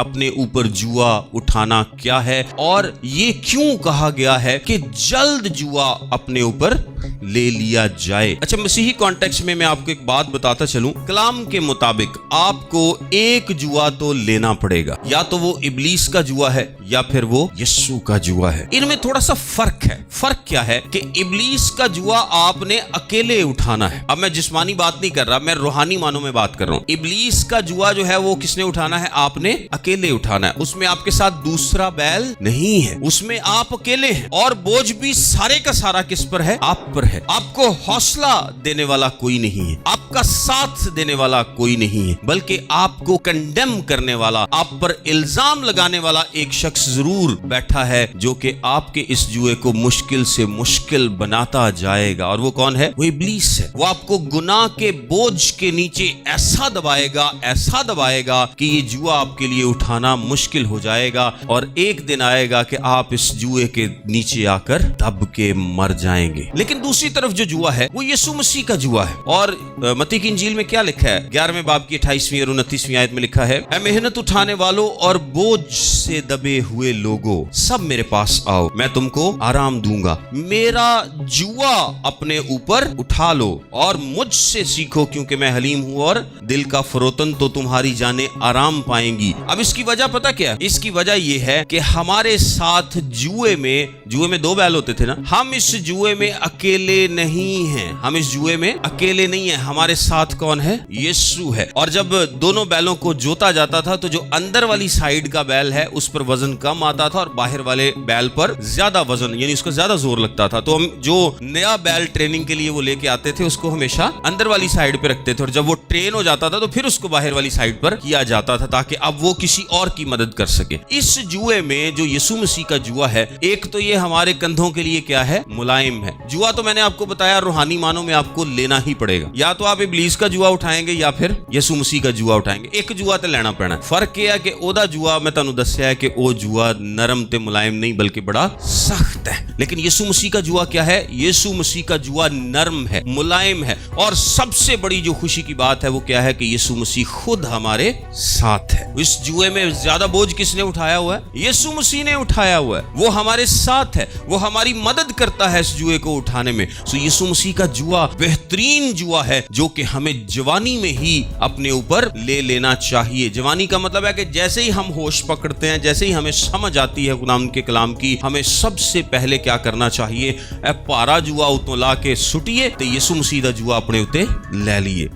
اپنے اوپر جوا اٹھانا کیا ہے اور یہ کیوں کہا گیا ہے کہ جلد جوا اپنے اوپر لے لیا جائے۔ اچھا، مسیحی کانٹیکسٹ میں آپ کو ایک بات بتاتا چلوں، کلام کے مطابق آپ کو ایک جوا تو لینا پڑے گا، یا تو وہ ابلیس کا جوا ہے یا پھر وہ یسوع کا جوا ہے۔ ان میں تھوڑا سا فرق ہے۔ فرق کیا ہے کہ ابلیس کا جوا آپ نے اکیلے اٹھانا ہے۔ اب میں جسمانی بات نہیں کر رہا، میں روحانی معنوں میں بات کر رہا ہوں۔ ابلیس کا جوا جو ہے وہ کس نے اٹھانا ہے؟ آپ نے اکیلے اٹھانا ہے۔ اس میں آپ کے ساتھ دوسرا بیل نہیں ہے، اس میں آپ اکیلے ہیں، اور بوجھ بھی سارے کا سارا کس پر ہے؟ آپ پر ہے۔ آپ کو حوصلہ دینے والا کوئی نہیں ہے، آپ کا ساتھ دینے والا کوئی نہیں ہے، بلکہ آپ کو کنڈیم کرنے والا، آپ پر الزام لگانے والا ایک شخص ضرور بیٹھا ہے جو کہ آپ کے اس جوئے کو مشکل سے مشکل بناتا جائے گا۔ اور وہ کون ہے؟ وہ ابلیس ہے۔ وہ آپ کو گناہ کے بوجھ کے نیچے ایسا دبائے گا کہ یہ جوا آپ کے لیے اٹھانا مشکل ہو جائے گا، اور ایک دن آئے گا کہ آپ اس جوئے کے نیچے آ کر دب کے مر جائیں گے۔ لیکن دوسری طرف جو جوا ہے وہ یسوع مسیح کا جوا ہے۔ اور متی کی انجیل میں کیا لکھا ہے؟ 11ویں باب کی 28ویں اور 29ویں آیت میں لکھا ہے، اے محنت اٹھانے والوں اور بوجھ سے دبے ہوئے لوگوں، سب میرے پاس آؤ، میں تم کو آرام دوں گا۔ میرا جوا اپنے اوپر اٹھا لو اور مجھ سے سیکھو، کیونکہ میں حلیم ہوں اور دل کا فروتن، تو تمہاری جانیں آرام پائیں گی۔ اب اس کی وجہ پتہ کیا ہے؟ اس کی وجہ یہ ہے کہ ہمارے ساتھ جوئے میں 2 بیل ہوتے تھے نا، ہم اس جوئے میں اکیلے نہیں ہیں، ہم اس جوئے میں اکیلے نہیں ہیں، ہمارے ساتھ کون ہے؟ یسوع ہے۔ اور جب دونوں بیلوں کو جوتا جاتا تھا تو جو اندر والی سائیڈ کا بیل ہے اس پر وزن کم آتا تھا اور باہر والے بیل پر زیادہ وزن، یعنی اس کو زیادہ زور لگتا تھا۔ تو ہم جو نیا بیل ٹریننگ کے لیے وہ لے کے آتے تھے اس کو ہمیشہ اندر والی سائیڈ پہ رکھتے تھے، اور جب وہ ٹرین ہو جاتا تھا تو پھر اس کو باہر والی سائیڈ پر کیا جاتا تھا تاکہ اب وہ کسی اور کی مدد کر سکے۔ اس جوئے میں جو یسوع مسیح کا جوا ہے، ایک تو یہ ہمارے کندھوں کے لیے کیا ہے؟ ملائم ہے۔ جوا تو میں نے آپ کو بتایا روحانی معنوں میں آپ کو لینا ہی پڑے گا، یا تو آپ ابلیس کا جوا اٹھائیں گے یا پھر یسوع مسیح کا جوا اٹھائیں گے۔ ایک جوا تے لینا پینا۔ فرق یہ ہے کہ اودا جوا میں تانوں دسیا ہے کہ او جوا نرم تے ملائم نہیں بلکہ بڑا سخت ہے، لیکن یسوع مسیح کا جوا کیا ہے؟ یسوع مسیح کا جوا نرم ہے، ملائم ہے، اور سب سے بڑی جو خوشی کی بات ہے وہ کیا ہے کہ یسوع مسیح خود ہمارے ساتھ ہے۔ اس جوئے میں زیادہ بوجھ کس نے اٹھایا ہوا ہے؟ یسوع مسیح نے اٹھایا ہوا ہے، وہ ہمارے ساتھ ہے، وہ ہماری مدد کرتا ہے اس جوئے کو اٹھانے میں۔ سو یسوع مسیح کا جوا بہترین جوا ہے جو کہ ہمیں جوانی میں ہی اپنے اوپر لے لینا چاہیے۔ جوانی کا مطلب ہے کہ جیسے ہی ہم ہوش پکڑتے ہیں، جیسے ہی ہمیں سمجھ آتی ہے خدا کے کلام کی، ہمیں سب سے پہلے کیا کرنا چاہیے؟ اے پارا جوا اتوں لا کے سٹیے تے یسوع مسیح دا جوا اپنے اوتے لے لیے۔